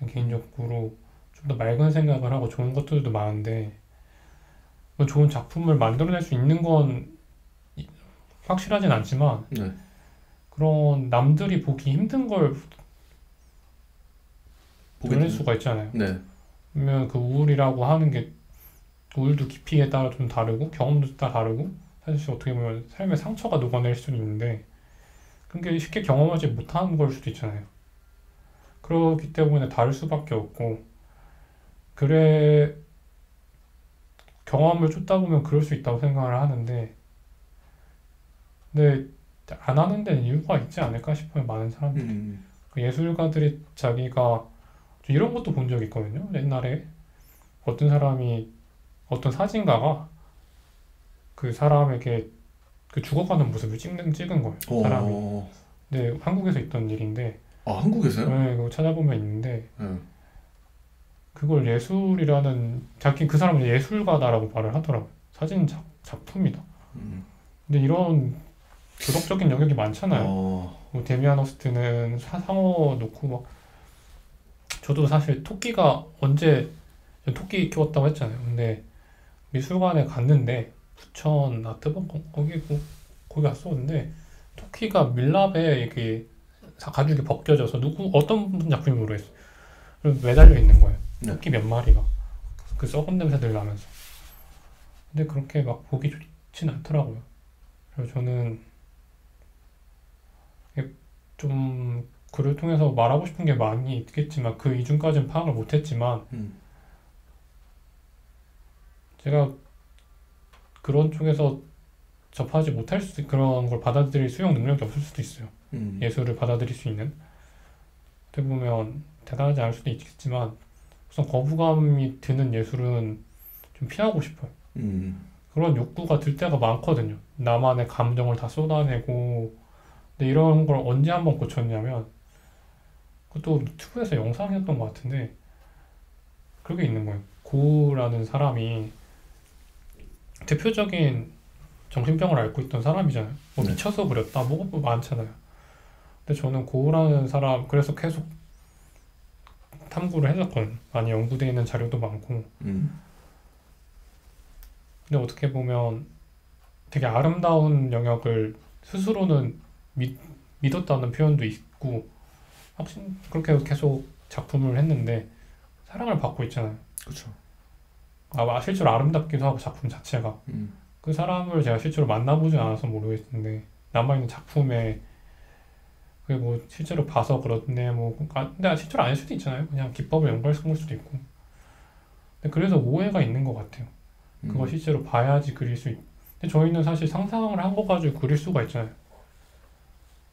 개인적으로 좀 더 맑은 생각을 하고 좋은 것들도 많은데 뭐 좋은 작품을 만들어낼 수 있는 건 확실하진 않지만 네. 그런 남들이 보기 힘든 걸 보게 드러낼 되는. 수가 있잖아요. 네. 그러면 그 우울이라고 하는 게 우울도 깊이에 따라 좀 다르고 경험도 다 다르고 사실 어떻게 보면 삶의 상처가 녹아낼 수는 있는데 그게 쉽게 경험하지 못하는 걸 수도 있잖아요. 그렇기 때문에 다를 수밖에 없고 그래 경험을 쫓다 보면 그럴 수 있다고 생각을 하는데 근데 안 하는 데는 이유가 있지 않을까 싶어요. 많은 사람들이. 음. 그 예술가들이 자기가 이런 것도 본 적이 있거든요. 옛날에 어떤 사람이 어떤 사진가가 그 사람에게 그 죽어가는 모습을 찍은 거예요. 사람이. 어. 근데 한국에서 있던 일인데 아, 한국에서요? 네, 그거 찾아보면 있는데 네. 그걸 예술이라는 자기 그 사람은 예술가다라고 말을 하더라고요. 사진 작품이다. 음. 근데 이런 도덕적인 영역이 많잖아요. 어. 뭐 데미안 호스트는 상어 놓고 막 저도 사실 토끼가 언제 토끼 키웠다고 했잖아요. 근데 미술관에 갔는데 부천 아트박 거기 갔었는데 토끼가 밀랍에 이렇게 가죽이 벗겨져서 누구 어떤 작품이 모르겠어요. 매달려 있는 거예요. 네. 토끼 몇 마리가 그 썩은 냄새들 나면서. 근데 그렇게 막 보기 좋진 않더라고요. 그래서 저는 좀 글을 통해서 말하고 싶은 게 많이 있겠지만 그 이중까지는 파악을 못했지만 음. 제가 그런 쪽에서 접하지 못할 수도 그런 걸 받아들일 수용 능력이 없을 수도 있어요. 음. 예술을 받아들일 수 있는 어떻게 보면 대단하지 않을 수도 있겠지만 우선 거부감이 드는 예술은 좀 피하고 싶어요. 음. 그런 욕구가 들 때가 많거든요. 나만의 감정을 다 쏟아내고 근데 이런 걸 언제 한번 고쳤냐면 그것도 유튜브에서 영상이었던 것 같은데 그게 있는 거예요. 고우라는 사람이 대표적인 정신병을 앓고 있던 사람이잖아요. 뭐 네. 미쳐서 그랬다, 뭐 많잖아요. 근데 저는 고우라는 사람 그래서 계속 탐구를 했었거든요. 많이 연구되어 있는 자료도 많고. 음. 근데 어떻게 보면 되게 아름다운 영역을 스스로는 믿었다는 표현도 있고, 확신 그렇게 계속 작품을 했는데 사랑을 받고 있잖아요. 그렇죠. 실제로 아름답기도 하고 작품 자체가. 음. 그 사람을 제가 실제로 만나보지 않아서 모르겠는데 남아있는 작품에 그게 뭐 실제로 봐서 그렇네 뭐 근데 실제로 아닐 수도 있잖아요. 그냥 기법을 연구해서 걸 수도 있고. 근데 그래서 오해가 있는 것 같아요. 그거 음. 실제로 봐야지 그릴 수 근데 저희는 사실 상상을 한 거 가지고 그릴 수가 있잖아요.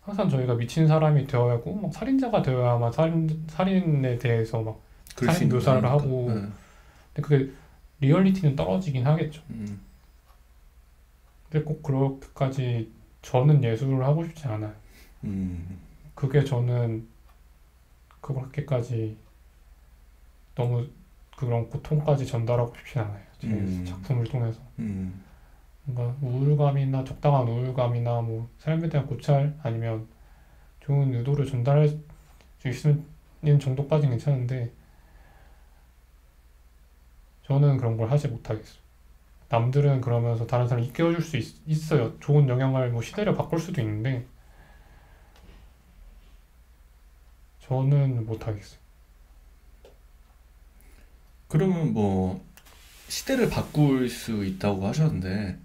항상 저희가 미친 사람이 되어야 하고 막 살인자가 되어야만 살인에 대해서 막 그럴 수 살인 있는 거 묘사를 아니니까. 하고 네. 근데 그게 리얼리티는 떨어지긴 하겠죠. 음. 근데 꼭 그렇게까지 저는 예술을 하고 싶지 않아요. 음. 그게 저는 그렇게까지 너무 그런 고통까지 전달하고 싶진 않아요. 제 음. 작품을 통해서. 음. 뭔가 우울감이나 적당한 우울감이나 뭐 삶에 대한 고찰 아니면 좋은 의도를 전달할 수 있는 정도까지는 괜찮은데 저는 그런 걸 하지 못하겠어요. 남들은 그러면서 다른 사람 이끌어줄 수 있어요. 좋은 영향을 뭐 시대를 바꿀 수도 있는데 저는 못하겠어요. 그러면 뭐 시대를 바꿀 수 있다고 하셨는데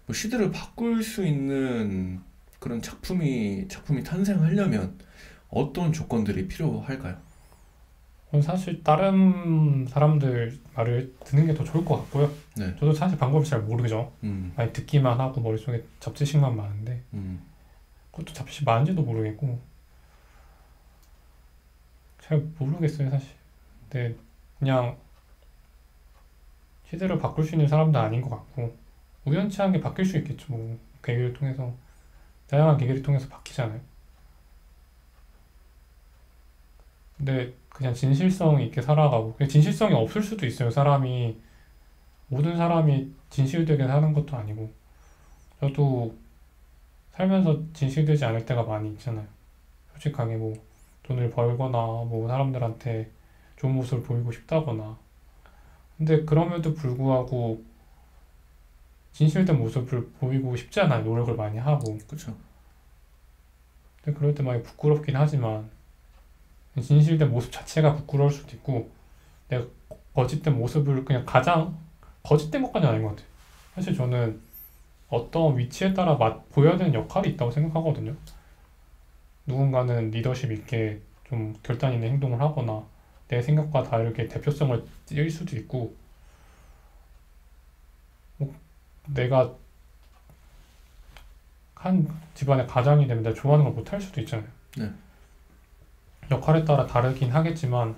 뭐 시대를 바꿀 수 있는 그런 작품이 탄생하려면 어떤 조건들이 필요할까요? 저는 사실 다른 사람들 말을 듣는 게 더 좋을 것 같고요. 네. 저도 사실 방법을 잘 모르죠. 음. 많이 듣기만 하고 머릿속에 잡지식만 많은데 음. 그것도 잡지식 많은지도 모르겠고 잘 모르겠어요 사실. 근데 그냥 시대를 바꿀 수 있는 사람도 아닌 것 같고 우연치 않게 바뀔 수 있겠죠. 뭐 계기를 통해서 다양한 계기를 통해서 바뀌잖아요. 근데 그냥 진실성 있게 살아가고 그냥 진실성이 없을 수도 있어요. 모든 사람이 진실되게 사는 것도 아니고 저도 살면서 진실되지 않을 때가 많이 있잖아요. 솔직하게 뭐 돈을 벌거나 뭐 사람들한테 좋은 모습을 보이고 싶다거나. 근데 그럼에도 불구하고 진실된 모습을 보이고 싶지 않아요. 노력을 많이 하고. 그쵸. 근데 그럴 때 많이 부끄럽긴 하지만 진실된 모습 자체가 부끄러울 수도 있고 내가 거짓된 모습을 그냥 가장 거짓된 것까지는 아닌 것 같아요. 사실 저는 어떤 위치에 따라 보여야 되는 역할이 있다고 생각하거든요. 누군가는 리더십 있게 좀 결단 있는 행동을 하거나 내 생각과 다르게 대표성을 띌 수도 있고 뭐 내가 한 집안의 가장이 되면 내가 좋아하는 걸 못할 수도 있잖아요. 네. 역할에 따라 다르긴 하겠지만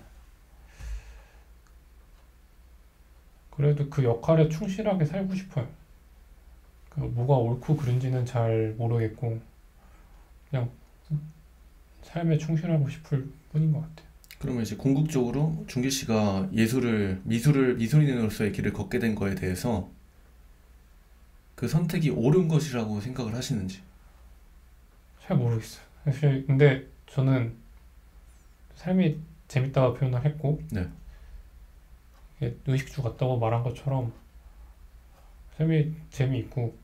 그래도 그 역할에 충실하게 살고 싶어요. 뭐가 옳고 그른지는 잘 모르겠고 그냥 삶에 충실하고 싶을 뿐인 것 같아요. 그러면 이제 궁극적으로 준기 씨가 미술인으로서의 길을 걷게 된 거에 대해서 그 선택이 옳은 것이라고 생각을 하시는지. 잘 모르겠어요. 사실 근데 저는 삶이 재밌다고 표현을 했고 네. 이게 의식주 같다고 말한 것처럼 삶이 재미있고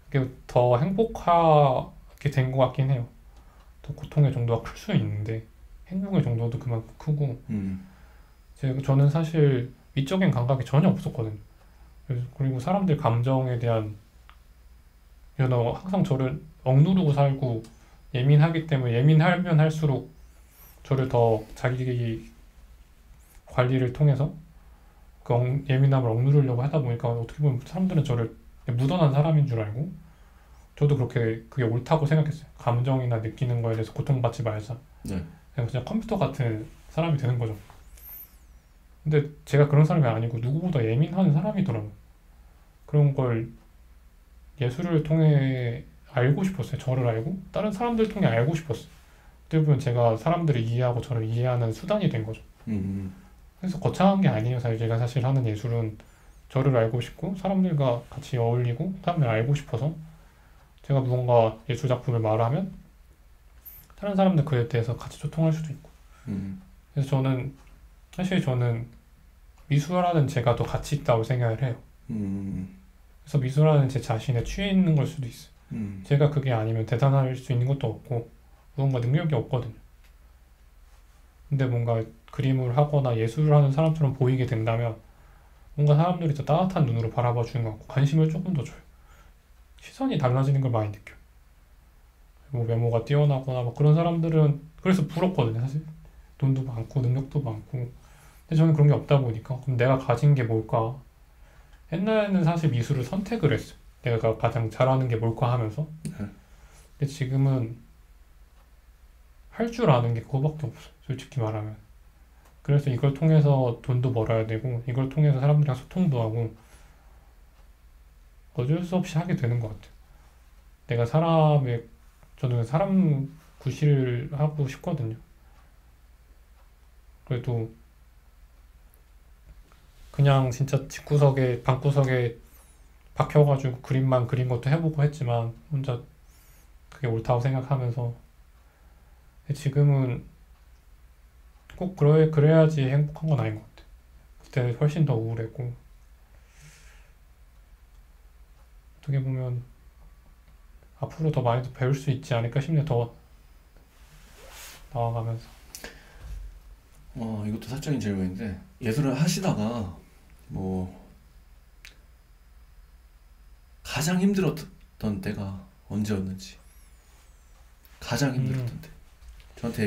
이게 더 행복하게 된 것 같긴 해요. 더 고통의 정도가 클 수 있는데 행복의 정도도 그만큼 크고 음. 저는 사실 미적인 감각이 전혀 없었거든요. 그리고 사람들 감정에 대한 저는 항상 저를 억누르고 살고 예민하기 때문에 예민하면 할수록 저를 더 자기 관리를 통해서 그 예민함을 억누르려고 하다 보니까 어떻게 보면 사람들은 저를 무던한 사람인 줄 알고 저도 그게 옳다고 생각했어요. 감정이나 느끼는 거에 대해서 고통받지 말자. 네. 그냥 컴퓨터 같은 사람이 되는 거죠. 근데 제가 그런 사람이 아니고 누구보다 예민한 사람이더라고요. 그런 걸 예술을 통해 알고 싶었어요. 저를 알고 다른 사람들 통해 알고 싶었어요. 어떻게 보면 제가 사람들을 이해하고 저를 이해하는 수단이 된 거죠. 음. 그래서 거창한 게 아니에요. 사실 제가 사실 하는 예술은 저를 알고 싶고 사람들과 같이 어울리고 사람들을 알고 싶어서 제가 무언가 예술 작품을 말하면 다른 사람들 그에 대해서 같이 소통할 수도 있고. 음. 그래서 사실 저는 미술하는 제가 더 가치 있다고 생각을 해요. 음. 그래서 미술하는 제 자신에 취해 있는 걸 수도 있어요. 제가 그게 아니면 대단할 수 있는 것도 없고 무언가 능력이 없거든요. 근데 뭔가 그림을 하거나 예술을 하는 사람처럼 보이게 된다면 뭔가 사람들이 더 따뜻한 눈으로 바라봐 주는 것 같고 관심을 조금 더 줘요. 시선이 달라지는 걸 많이 느껴요. 뭐 외모가 뛰어나거나 뭐 그런 사람들은 그래서 부럽거든요. 사실 돈도 많고 능력도 많고 근데 저는 그런 게 없다 보니까 그럼 내가 가진 게 뭘까? 옛날에는 사실 미술을 선택을 했어요. 내가 가장 잘하는 게 뭘까 하면서 근데 지금은 할 줄 아는 게 그거밖에 없어요. 솔직히 말하면. 그래서 이걸 통해서 돈도 벌어야 되고 이걸 통해서 사람들이랑 소통도 하고 어쩔 수 없이 하게 되는 것 같아요. 내가 저는 사람 구실을 하고 싶거든요. 그래도 그냥 진짜 집구석에 방구석에 박혀가지고 그림만 그린 것도 해보고 했지만 혼자 그게 옳다고 생각하면서 근데 지금은 꼭 그래야지 행복한 건 아닌 것 같아요. 그때 훨씬 더 우울했고 어떻게 보면 앞으로 더 많이 더 배울 수 있지 않을까 싶네요. 더 나아가면서. 이것도 사적인 질문인데 예술을 하시다가 뭐 가장 힘들었던 때가 언제였는지. 가장 힘들었던 때. 저한테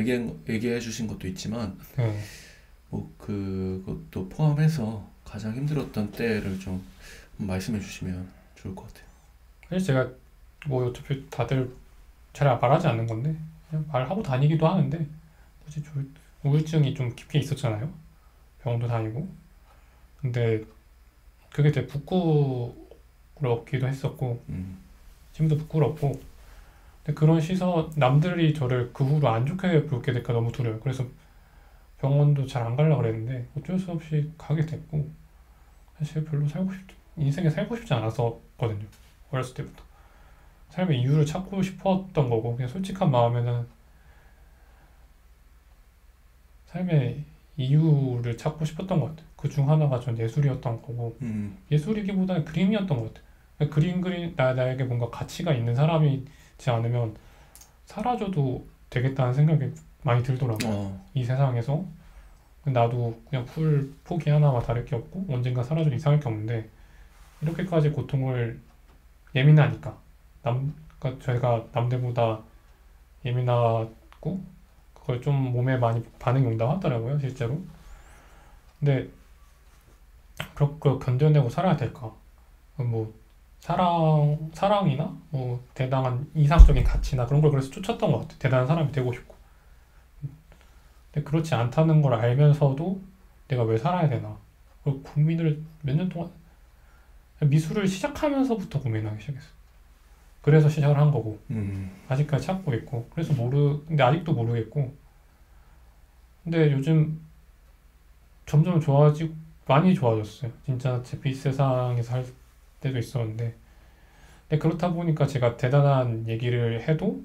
얘기해 주신 것도 있지만 네. 뭐 그것도 포함해서 가장 힘들었던 때를 좀 말씀해 주시면 좋을 것 같아요. 사실 제가 뭐 어차피 다들 잘 말하지 않는 건데 그냥 말하고 다니기도 하는데 사실 우울증이 좀 깊게 있었잖아요. 병원도 다니고. 근데 그게 되게 부끄럽기도 했었고 지금도 부끄럽고 근데 그런 남들이 저를 그 후로 안 좋게 볼게 될까 너무 두려워요. 그래서 병원도 잘 안 가려고 그랬는데 어쩔 수 없이 가게 됐고 사실 별로 인생에 살고 싶지 않았었거든요. 어렸을 때부터. 삶의 이유를 찾고 싶었던 거고 그냥 솔직한 마음에는 삶의 이유를 찾고 싶었던 것 같아요. 그 중 하나가 전 예술이었던 거고, 예술이기보다는 그림이었던 것 같아요. 나에게 뭔가 가치가 있는 사람이지 않으면 사라져도 되겠다는 생각이 많이 들더라고요. 이 세상에서 나도 그냥 풀 포기 하나와 다를 게 없고 언젠가 사라져도 이상할 게 없는데 이렇게까지 고통을 예민하니까 그러니까 저희가 남들보다 예민하고 그걸 좀 몸에 많이 반응이 온다고 하더라고요, 실제로. 근데 그걸 견뎌내고 살아야 될까? 뭐 사랑이나 뭐 대단한 이상적인 가치나 그런 걸 그래서 쫓았던 것 같아요. 대단한 사람이 되고 싶고. 근데 그렇지 않다는 걸 알면서도 내가 왜 살아야 되나? 그 고민을 몇 년 동안 미술을 시작하면서부터 고민하기 시작했어요. 그래서 시작을 한 거고 아직까지 찾고 있고 그래서 근데 아직도 모르겠고 근데 요즘 점점 많이 좋아졌어요. 진짜 제 빛 세상에서 할 때도 있었는데 근데 그렇다 보니까 제가 대단한 얘기를 해도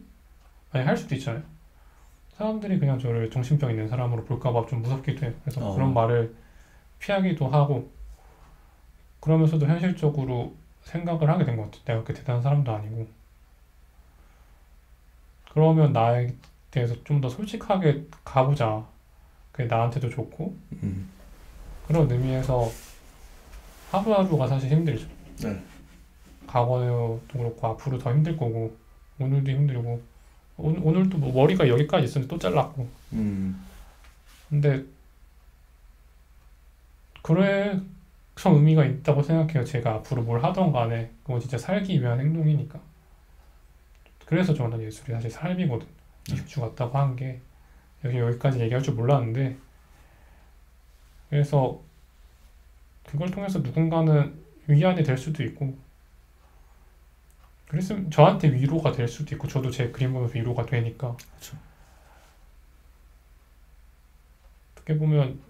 만약 할 수도 있잖아요. 사람들이 그냥 저를 정신병 있는 사람으로 볼까 봐 좀 무섭기도 해요. 그래서 그런 말을 피하기도 하고 그러면서도 현실적으로 생각을 하게 된 것 같아요. 내가 그렇게 대단한 사람도 아니고 그러면 나에 대해서 좀 더 솔직하게 가보자. 그게 나한테도 좋고 그런 의미에서 하루하루가 사실 힘들죠. 네. 과거도 그렇고 앞으로 더 힘들 거고 오늘도 힘들고 오늘도 뭐 머리가 여기까지 있었는데 또 잘랐고 근데 그래서 의미가 있다고 생각해요. 제가 앞으로 뭘 하던 간에 그건 진짜 살기 위한 행동이니까. 그래서 저는 예술이 사실 삶이거든. 20주 같다고 한 게 여기까지 얘기할 줄 몰랐는데 그래서 그걸 통해서 누군가는 위안이 될 수도 있고 그랬으면 저한테 위로가 될 수도 있고 저도 제 그림 보면서 위로가 되니까 그렇죠. 어떻게 보면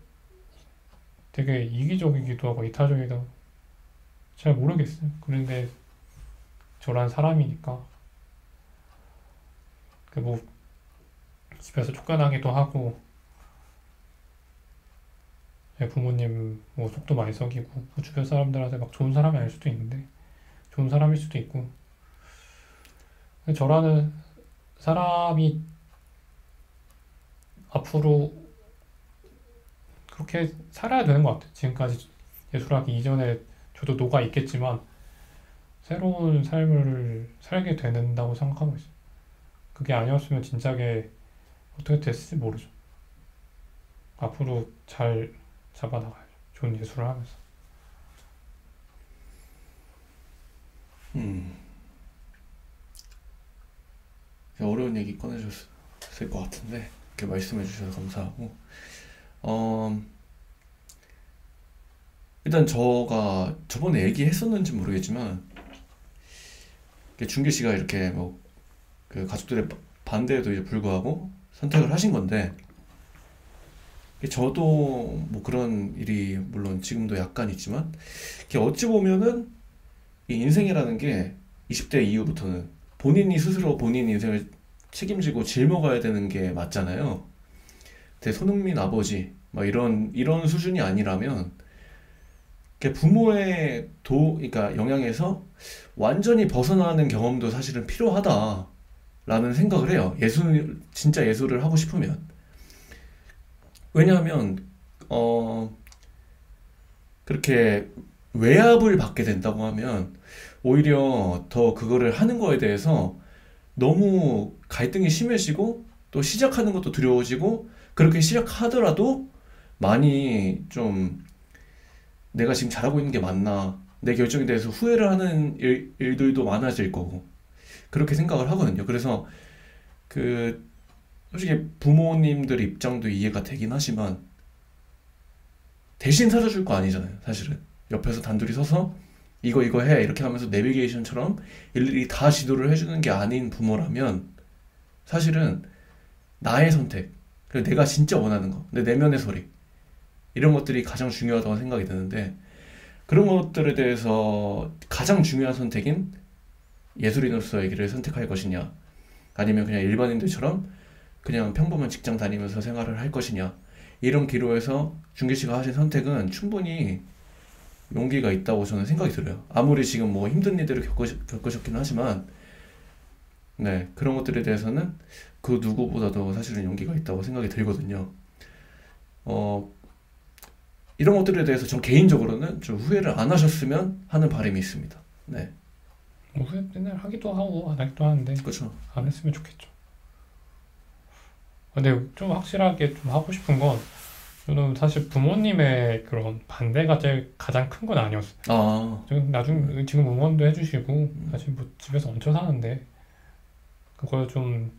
되게 이기적이기도 하고 이타적이다 잘 모르겠어요. 그런데 저란 사람이니까 뭐 집에서 쫓겨나기도 하고 제 부모님 뭐 속도 많이 썩이고 뭐 주변 사람들한테 막 좋은 사람이 아닐 수도 있는데 좋은 사람일 수도 있고 저라는 사람이 앞으로 그렇게 살아야 되는 것 같아요. 지금까지 예술하기 이전에 저도 녹아 있겠지만 새로운 삶을 살게 된다고 생각하고 있어요. 그게 아니었으면 진작에 어떻게 됐을지 모르죠. 앞으로 잘 잡아나가야죠. 좋은 예술을 하면서. 어려운 얘기 꺼내줬을 것 같은데 이렇게 말씀해 주셔서 감사하고 일단 저가 저번에 얘기했었는지 모르겠지만 준규 씨가 이렇게 뭐 그 가족들의 반대에도 이제 불구하고 선택을 하신 건데 저도 뭐 그런 일이 물론 지금도 약간 있지만 어찌 보면은 이 인생이라는 게 20대 이후부터는 본인이 스스로 본인 인생을 책임지고 짊어가야 되는 게 맞잖아요. 제 손흥민 아버지 막 이런 수준이 아니라면 부모의 그러니까 영향에서 완전히 벗어나는 경험도 사실은 필요하다라는 생각을 해요. 진짜 예술을 하고 싶으면. 왜냐하면 그렇게 외압을 받게 된다고 하면 오히려 더 그거를 하는 거에 대해서 너무 갈등이 심해지고 또 시작하는 것도 두려워지고 그렇게 시작하더라도 많이 좀 내가 지금 잘하고 있는 게 맞나 내 결정에 대해서 후회를 하는 일들도 많아질 거고 그렇게 생각을 하거든요. 그래서 솔직히 부모님들 입장도 이해가 되긴 하지만 대신 살아줄 거 아니잖아요. 사실은 옆에서 단둘이 서서 이거 해 이렇게 하면서 내비게이션처럼 일일이 다 지도를 해주는 게 아닌 부모라면 사실은 나의 선택 그리고 내가 진짜 원하는 거 내 내면의 소리 이런 것들이 가장 중요하다고 생각이 드는데 그런 것들에 대해서 가장 중요한 선택인 예술인으로서의 길을 선택할 것이냐 아니면 그냥 일반인들처럼 그냥 평범한 직장 다니면서 생활을 할 것이냐 이런 기로에서 준기 씨가 하신 선택은 충분히 용기가 있다고 저는 생각이 들어요. 아무리 지금 뭐 힘든 일들을 겪으셨긴 하지만, 네, 그런 것들에 대해서는 그 누구보다도 사실은 용기가 있다고 생각이 들거든요. 어, 이런 것들에 대해서 전 개인적으로는 좀 후회를 안 하셨으면 하는 바람이 있습니다. 네, 뭐 후회 맨날 하기도 하고 안 하기도 하는데 그렇죠. 안 했으면 좋겠죠. 근데 좀 확실하게 좀 하고 싶은 건 저는 사실 부모님의 그런 반대가 제일 가장 큰 건 아니었어요. 아, 지금 응원도 해주시고 음, 사실 뭐 집에서 얹혀 사는데 그걸 좀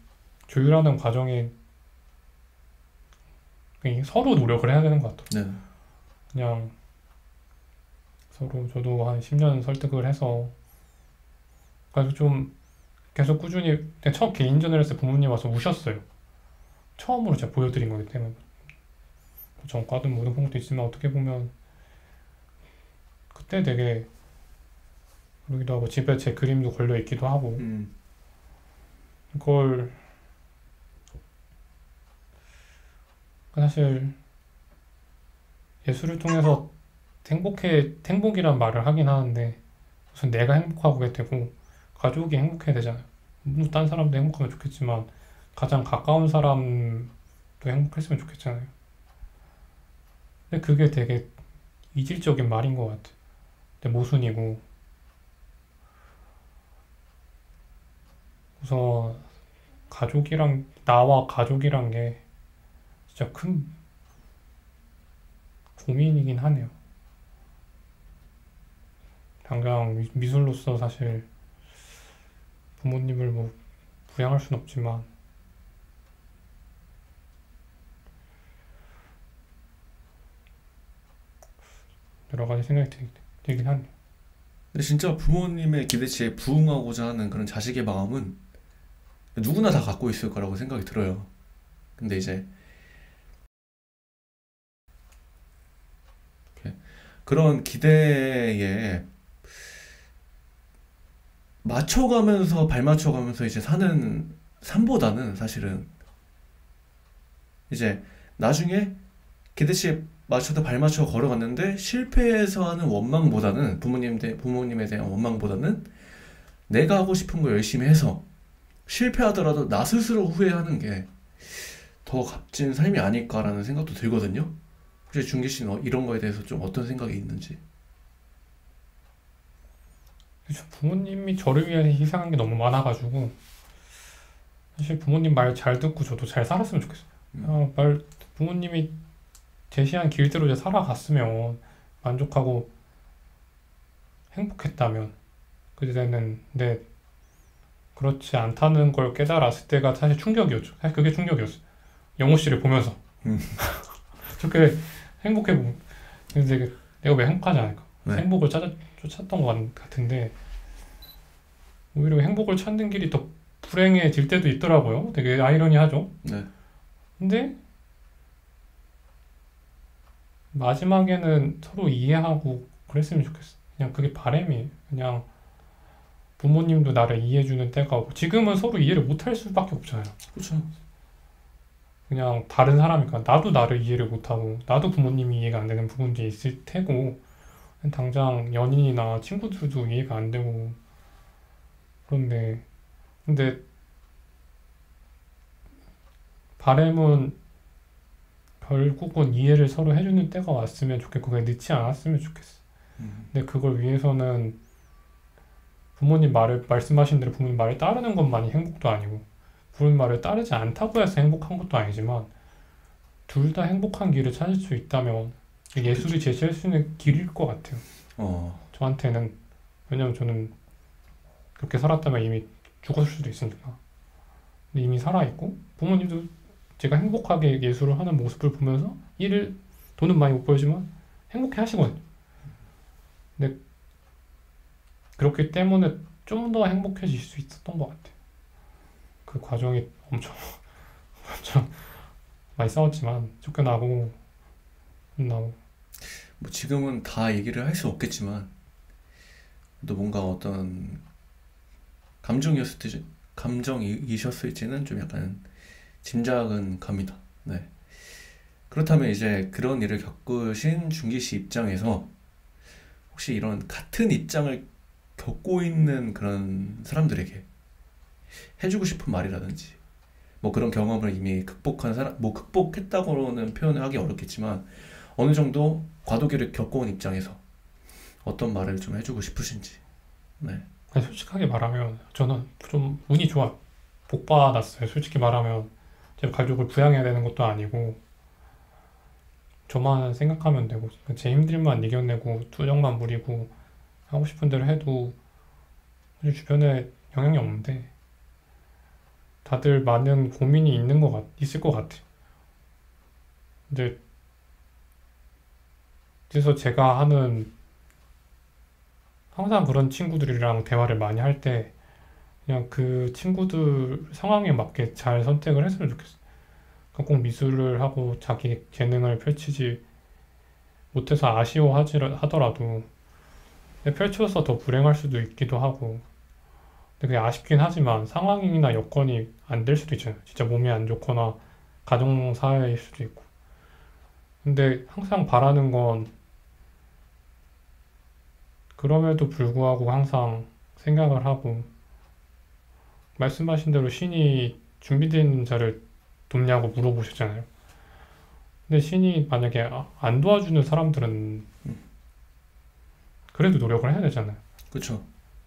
조율하는 과정이 그냥 서로 노력을 해야 되는 것 같아요. 네, 그냥 서로 저도 한 10년 설득을 해서 그래서 좀 계속 꾸준히 그냥 처음 개인전을 했을 때 부모님 와서 우셨어요. 처음으로 제가 보여드린 거기 때문에 전과든 모든 것도 있지만 어떻게 보면 그때 되게 그러기도 하고 집에 제 그림도 걸려 있기도 하고 음, 그걸 사실 예술을 통해서 행복이란 말을 하긴 하는데 우선 내가 행복하게 되고 가족이 행복해야 되잖아요. 물론 딴 사람도 행복하면 좋겠지만 가장 가까운 사람도 행복했으면 좋겠잖아요. 근데 그게 되게 이질적인 말인 것 같아. 근데 모순이고 우선 나와 가족이란 게 진짜 큰 고민이긴 하네요. 당장 미술로서 사실 부모님을 뭐 부양할 순 없지만 여러 가지 생각이 들긴 하네요. 근데 진짜 부모님의 기대치에 부응하고자 하는 그런 자식의 마음은 누구나 다 갖고 있을 거라고 생각이 들어요. 근데 이제 이렇게 그런 기대에 맞춰가면서 발맞춰가면서 이제 사는 삶보다는 사실은 이제 나중에 기대치에 맞춰서 발맞춰 걸어갔는데 실패해서 하는 원망보다는 부모님에 대한 원망보다는 내가 하고 싶은 거 열심히 해서 실패하더라도 나 스스로 후회하는 게 더 값진 삶이 아닐까라는 생각도 들거든요. 혹시 준기 씨는 이런 거에 대해서 좀 어떤 생각이 있는지? 부모님이 저를 위해 희생한 게 너무 많아가지고 사실 부모님 말 잘 듣고 저도 잘 살았으면 좋겠어요. 음, 부모님이 제시한 길대로 이제 살아갔으면 만족하고 행복했다면 그때는 근데 그렇지 않다는 걸 깨달았을 때가 사실 충격이었죠. 사실 그게 충격이었어요. 영호 씨를 보면서 음, 저렇게 행복해 보면 근데 내가 왜 행복하지 않을까? 네, 행복을 쫓았던 것 같은데 오히려 행복을 찾는 길이 더 불행해질 때도 있더라고요. 되게 아이러니하죠. 네, 근데 마지막에는 서로 이해하고 그랬으면 좋겠어. 그냥 그게 바람이에요. 그냥 부모님도 나를 이해해주는 때가 오고 지금은 서로 이해를 못할 수밖에 없잖아요. 그렇죠. 그냥 다른 사람이니까 나도 나를 이해를 못하고 나도 부모님이 이해가 안 되는 부분도 있을 테고 당장 연인이나 친구들도 이해가 안 되고 그런데 근데 바람은 결국은 이해를 서로 해주는 때가 왔으면 좋겠고 그게 늦지 않았으면 좋겠어. 음, 근데 그걸 위해서는 말씀하신 대로 부모님 말을 따르는 것만이 행복도 아니고 부모님 말을 따르지 않다고 해서 행복한 것도 아니지만 둘 다 행복한 길을 찾을 수 있다면 그렇겠죠. 예술이 제시할 수 있는 길일 것 같아요. 어, 저한테는 왜냐면 저는 그렇게 살았다면 이미 죽었을 수도 있으니까. 근데 이미 살아있고 부모님도 제가 행복하게 예술을 하는 모습을 보면서 돈은 많이 못 벌지만 행복해 하시거든요. 근데 그렇기 때문에 좀 더 행복해질 수 있었던 것 같아요. 그 과정이 엄청 많이 싸웠지만 쫓겨나고 혼나고 뭐 지금은 다 얘기를 할 수 없겠지만 또 뭔가 어떤 감정이셨을지는 좀 약간 짐작은 갑니다. 네. 그렇다면 이제 그런 일을 겪으신 준기 씨 입장에서 혹시 이런 같은 입장을 겪고 있는 그런 사람들에게 해주고 싶은 말이라든지 뭐 그런 경험을 이미 극복한 사람, 뭐 극복했다고는 표현을 하기 어렵겠지만 어느 정도 과도기를 겪어온 입장에서 어떤 말을 좀 해주고 싶으신지. 네. 그냥 솔직하게 말하면 저는 좀 운이 좋아요. 복 받았어요. 솔직히 말하면 제 가족을 부양해야 되는 것도 아니고 저만 생각하면 되고 제 힘들만 이겨내고 투정만 부리고 하고 싶은 대로 해도 사실 주변에 영향이 없는데 다들 많은 고민이 있을 것 같아요. 이제 그래서 제가 하는 항상 그런 친구들이랑 대화를 많이 할 때 그냥 그 친구들 상황에 맞게 잘 선택을 했으면 좋겠어요. 그러니까 꼭 미술을 하고 자기 재능을 펼치지 못해서 하더라도 펼쳐서 더 불행할 수도 있기도 하고 근데 그게 아쉽긴 하지만 상황이나 여건이 안 될 수도 있잖아요. 진짜 몸이 안 좋거나 가정사회일 수도 있고 근데 항상 바라는 건 그럼에도 불구하고 항상 생각을 하고 말씀하신 대로 신이 준비된 자를 돕냐고 물어보셨잖아요. 근데 신이 만약에 안 도와주는 사람들은 그래도 노력을 해야 되잖아요. 그쵸.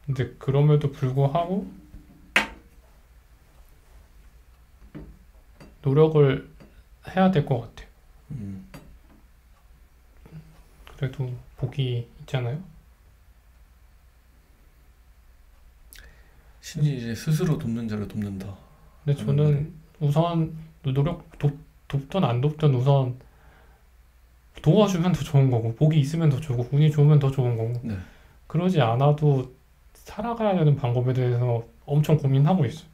근데 그럼에도 불구하고 노력을 해야 될 것 같아요. 음. 그래도 복이 있잖아요. 신이 이제 스스로 돕는 자를 돕는다. 근데 라는 말이. 저는 우선 돕든 안 돕든 우선 도와주면 더 좋은 거고 복이 있으면 더 좋고 운이 좋으면 더 좋은 거고 네. 그러지 않아도 살아가야 되는 방법에 대해서 엄청 고민하고 있어요.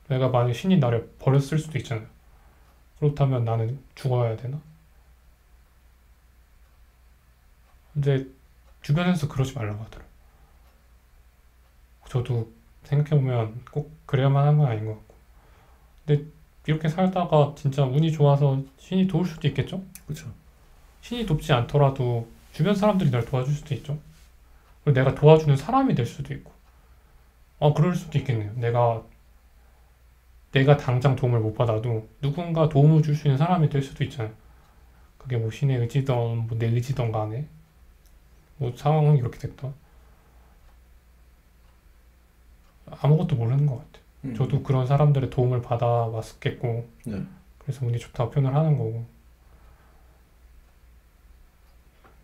내가 만약 신이 나를 버렸을 수도 있잖아요. 그렇다면 나는 죽어야 되나? 근데 주변에서 그러지 말라고 하더라고요. 저도 생각해보면 꼭 그래야만 하는 건 아닌 것 같고 근데 이렇게 살다가 진짜 운이 좋아서 신이 도울 수도 있겠죠? 그쵸. 신이 돕지 않더라도 주변 사람들이 날 도와줄 수도 있죠. 그리고 내가 도와주는 사람이 될 수도 있고 그럴 수도 있겠네요. 내가 당장 도움을 못 받아도 누군가 도움을 줄 수 있는 사람이 될 수도 있잖아요. 그게 뭐 신의 의지든 뭐 내 의지든 간에 뭐 상황은 이렇게 됐던 아무것도 모르는 것 같아요. 저도 그런 사람들의 도움을 받아 왔겠고 네. 그래서 운이 좋다고 표현을 하는 거고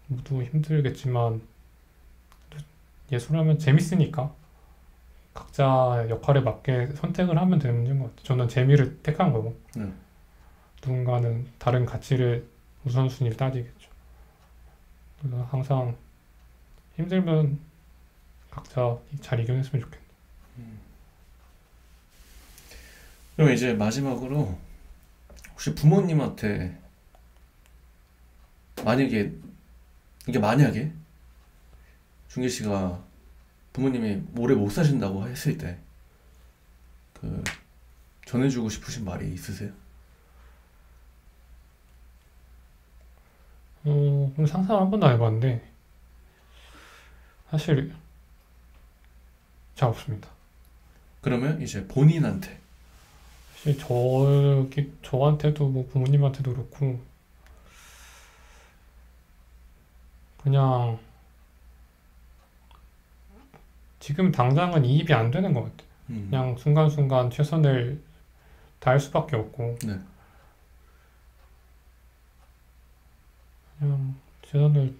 모두 힘들겠지만 예술하면 재밌으니까 각자 역할에 맞게 선택을 하면 되는 문제인 것 같아요. 저는 재미를 택한 거고 네. 누군가는 다른 가치를 우선순위를 따지겠죠. 그래서 항상 힘들면 각자 잘 이겨냈으면 좋겠네요. 그럼 이제 마지막으로 혹시 부모님한테 만약에 준기 씨가 부모님이 오래 못 사신다고 했을 때 그 전해주고 싶으신 말이 있으세요? 그럼 상상을 한 번도 안 해봤는데 사실 잘 없습니다. 그러면 이제 본인한테. 사실 저한테도 뭐 부모님한테도 그렇고 그냥 지금 당장은 이입이 안 되는 것 같아요. 그냥 순간순간 최선을 다할 수밖에 없고 네. 그냥 최선을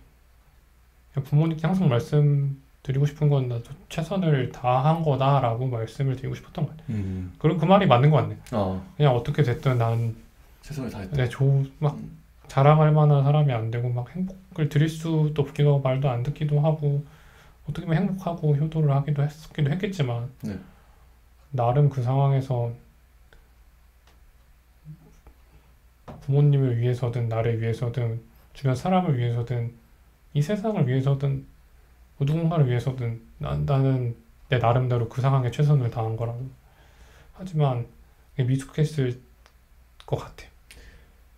그냥 부모님께 항상 말씀드리고 싶은 건 나도 최선을 다한 거다라고 말씀을 드리고 싶었던 것 같아요. 그럼 그 말이 맞는 것 같네요. 그냥 어떻게 됐든 난 최선을 다했다. 네, 막 자랑할 만한 사람이 안 되고 막 행복을 드릴 수도 없기도 하고 말도 안 듣기도 하고 어떻게 보면 행복하고 효도를 하기도 했겠지만 네. 나름 그 상황에서 부모님을 위해서든 나를 위해서든 주변 사람을 위해서든 이 세상을 위해서든 뭐 누군가를 위해서든 나는 내 나름대로 그 상황에 최선을 다한 거라고 하지만 이게 미숙했을 것 같아요.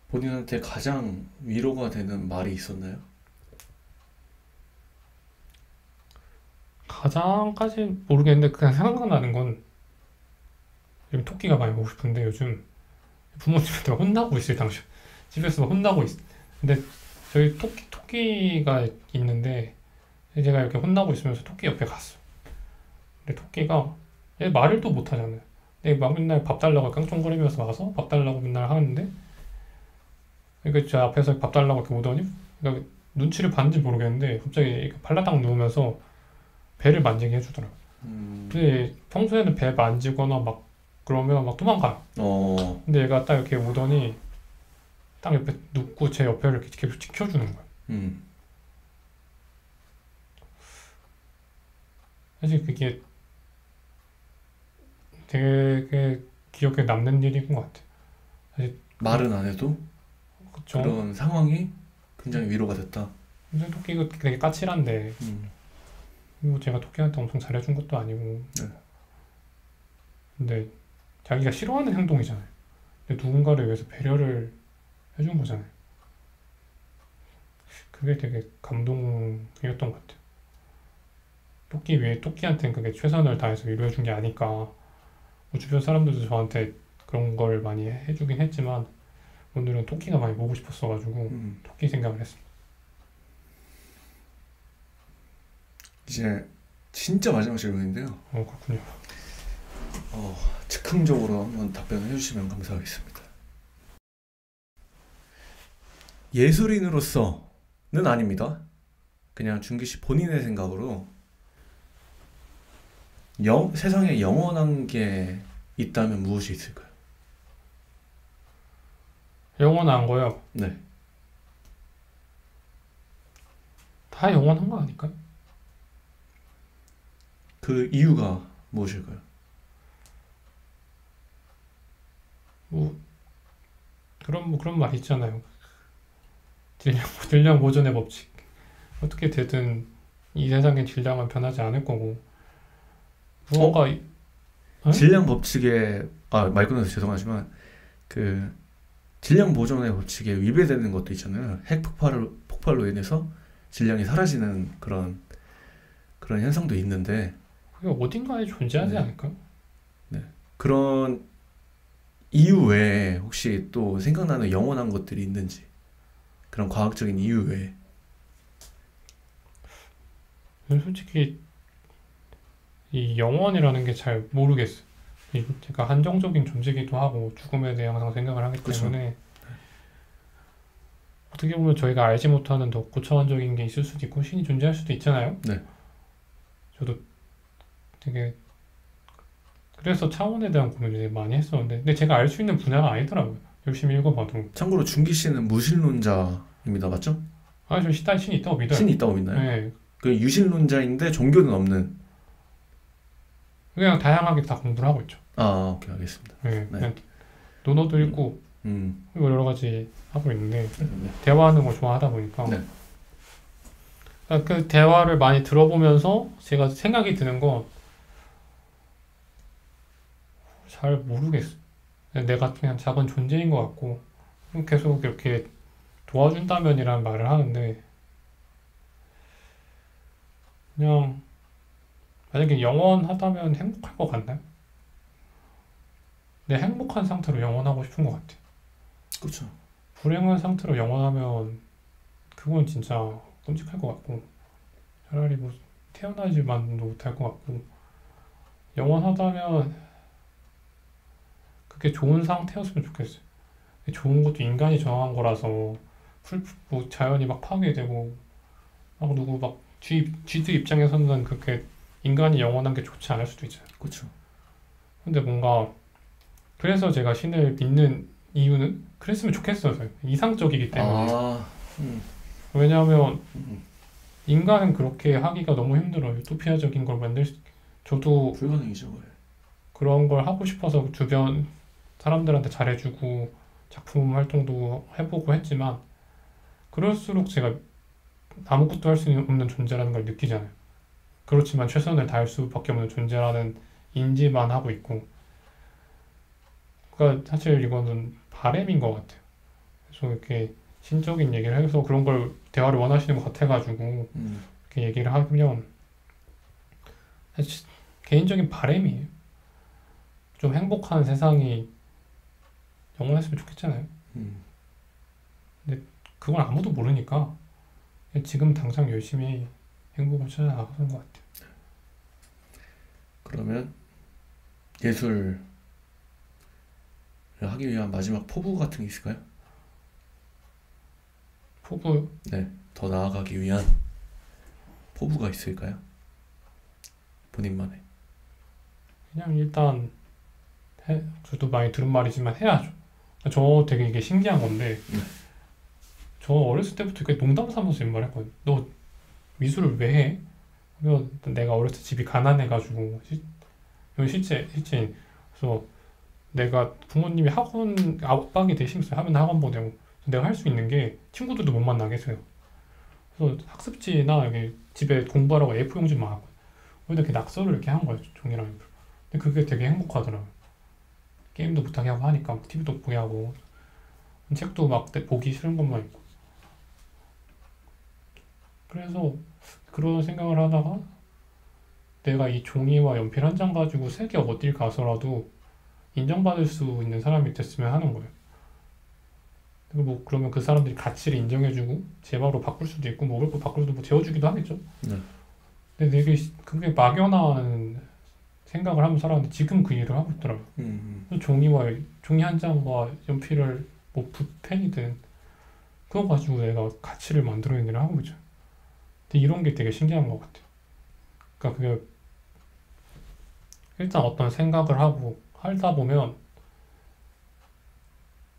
본인한테 가장 위로가 되는 말이 있었나요? 가장까지 모르겠는데 그냥 생각나는 건 요즘 토끼가 많이 보고 싶은데 요즘 부모님한테 막 혼나고 있어요 당시 집에서 막 혼나고 있어. 근데 저희 토끼가 있는데 제가 이렇게 혼나고 있으면서 토끼 옆에 갔어. 근데 토끼가 얘 말을 또 못하잖아요. 근데 막 맨날 밥 달라고 깡총거리면서 와서 밥 달라고 맨날 하는데 그러니까 저 앞에서 밥 달라고 이렇게 오더니 그러니까 눈치를 봤는지 모르겠는데 갑자기 이렇게 발라당 누우면서 배를 만지게 해주더라고요. 음, 근데 평소에는 배 만지거나 막 그러면 막 도망가요. 어, 근데 얘가 딱 이렇게 오더니 딱 옆에 눕고 제 옆에를 이렇게 계속 지켜주는 거예요. 음, 사실 그게 되게 기억에 남는 일인 것 같아요. 사실 말은 안 해도 그쵸. 그런 상황이 굉장히 위로가 됐다. 근데 토끼가 되게 까칠한데 음, 뭐 제가 토끼한테 엄청 잘해준 것도 아니고 네, 근데 자기가 싫어하는 행동이잖아요. 근데 누군가를 위해서 배려를 해준 거잖아요. 그게 되게 감동이었던 것 같아요. 토끼한테는 그게 최선을 다해서 위로해준 게 아닐까. 뭐 주변 사람들도 저한테 그런 걸 많이 해주긴 했지만 오늘은 토끼가 많이 보고 싶었어가지고 음. 토끼 생각을 했습니다. 이제 진짜 마지막 질문인데요. 그렇군요. 즉흥적으로 한번 답변을 해주시면 감사하겠습니다. 예술인으로서는 아닙니다. 그냥 준기 씨 본인의 생각으로 세상에 영원한 게 있다면 무엇이 있을까요? 영원한 거요. 네. 다 영원한 거 아닐까요? 그 이유가 무엇일까요? 뭐 그런 말 있잖아요. 질량 보존의 법칙. 어떻게 되든 이 세상의 질량은 변하지 않을 거고 무언가 응? 질량 법칙에 말 끊어서 죄송하지만 그 질량 보존의 법칙에 위배되는 것도 있잖아요. 폭발로 인해서 질량이 사라지는 그런 현상도 있는데 그게 어딘가에 존재하지 네. 않을까? 네. 그런 이유 외에 혹시 또 생각나는 영원한 것들이 있는지 그런 과학적인 이유 외에 솔직히 이 영원이라는 게 잘 모르겠어요. 제가 한정적인 존재이기도 하고 죽음에 대해 항상 생각을 하기 그쵸. 때문에 어떻게 보면 저희가 알지 못하는 더 고차원적인 게 있을 수도 있고 신이 존재할 수도 있잖아요. 네. 저도 되게 그래서 차원에 대한 고민을 되게 많이 했었는데 근데 제가 알 수 있는 분야가 아니더라고요. 열심히 읽어봐도. 참고로 준기 씨는 무신론자입니다. 맞죠? 저 신이 있다고 믿어요. 신이 있다고 믿나요? 네. 그 유신론자인데 종교는 없는. 그냥 다양하게 다 공부를 하고 있죠. 오케이, 알겠습니다. 네. 네. 그냥 논어도 읽고 그리고 여러 가지 하고 있는데 네. 대화하는 거 좋아하다 보니까 네. 그러니까 그 대화를 많이 들어보면서 제가 생각이 드는 건 잘 모르겠어. 내가 그냥 작은 존재인 것 같고 계속 이렇게 도와준다면이라는 말을 하는데 그냥 만약에 영원하다면 행복할 것 같나요? 내 행복한 상태로 영원하고 싶은 것 같아. 그렇죠. 불행한 상태로 영원하면 그건 진짜 끔찍할 것 같고 차라리 뭐 태어나지만도 못할 것 같고 영원하다면 그게 좋은 상태였으면 좋겠어요. 좋은 것도 인간이 정한 거라서 뭐 자연이 막 파괴되고 막 누구 막 쥐들 입장에서는 그렇게 인간이 영원한 게 좋지 않을 수도 있잖아요. 그렇죠. 근데 뭔가 그래서 제가 신을 믿는 이유는 그랬으면 좋겠어요. 이상적이기 때문에. 왜냐하면 인간은 그렇게 하기가 너무 힘들어요. 유토피아적인 걸 저도 불가능이죠. 왜? 그런 걸 하고 싶어서 주변 사람들한테 잘해주고 작품 활동도 해보고 했지만 그럴수록 제가 아무것도 할 수 없는 존재라는 걸 느끼잖아요. 그렇지만 최선을 다할 수밖에 없는 존재라는 인지만 하고 있고 그러니까 사실 이거는 바램인 것 같아요. 그래서 이렇게 신적인 얘기를 해서 그런 걸 대화를 원하시는 것 같아가지고 이렇게 얘기를 하면 사실 개인적인 바람이에요. 좀 행복한 세상이 영원했으면 좋겠잖아요. 음. 근데 그건 아무도 모르니까 그냥 지금 당장 열심히 행복을 찾아 나가는 것 같아요. 그러면 예술을 하기 위한 마지막 포부 같은 게 있을까요? 포부 네, 더 나아가기 위한 포부가 있을까요? 본인만의. 그냥 일단 저도 많이 들은 말이지만 해야죠. 저 되게 이게 신기한 건데 저 어렸을 때부터 이렇게 농담 삼아서 이런 말 했거든요. 너 미술을 왜 해? 그래서 내가 어렸을 때 집이 가난해가지고 이건 실제 그래서 내가 부모님이 학원 압박이 되게 심했어요. 하면 학원 보내고 내가 할 수 있는 게 친구들도 못 만나게 해서요. 그래서 학습지나 여기 집에 공부하라고 A4 용지 많았고 거기다 이렇게 낙서를 이렇게 한 거예요. 종이랑 A4. 근데 그게 되게 행복하더라고요. 게임도 못하게 하고 하니까 TV도 못 보게 하고 책도 막 보기 싫은 것만 있고 그래서 그런 생각을 하다가 내가 이 종이와 연필 한 장 가지고 세계 어딜 가서라도 인정받을 수 있는 사람이 됐으면 하는 거예요. 그리고 뭐 그러면 그 사람들이 가치를 인정해주고 제 마음으로 바꿀 수도 있고 먹을 거 바꿀 수도 뭐 재워주기도 하겠죠. 네. 근데 되게 그게 막연한 생각을 하면서 살았는데 지금 그 일을 하고 있더라고요. 종이 한 장과 연필을 뭐 붓펜이든 그거 가지고 내가 가치를 만들어내는 일을 하고 있죠. 근데 이런 게 되게 신기한 것 같아요. 그러니까 그게 일단 어떤 생각을 하고 하다 보면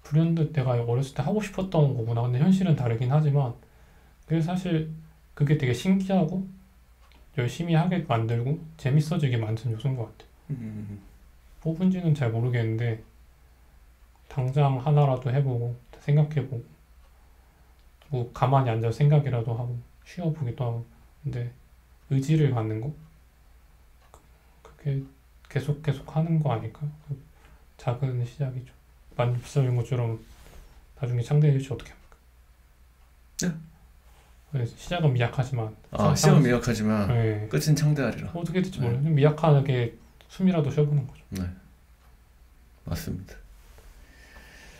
불현듯 내가 어렸을 때 하고 싶었던 거구나. 근데 현실은 다르긴 하지만 그게 사실 그게 되게 신기하고 열심히 하게 만들고 재밌어지게 만든 요소인 것 같아요. 뽑은지는 잘 모르겠는데 당장 하나라도 해보고 생각해보고 뭐 가만히 앉아서 생각이라도 하고 쉬어보기도 하고 근데 의지를 갖는 거 그게 계속 하는 거 아닐까요? 그 작은 시작이죠. 만듭설인 것처럼 나중에 창대해질지 어떻게 합니까? 네. 시작은 미약하지만 시작은 미약하지만 네. 끝은 창대하리라. 어떻게 될지 모르겠어요. 미약하게 숨이라도 쉬어보는 거죠. 네, 맞습니다.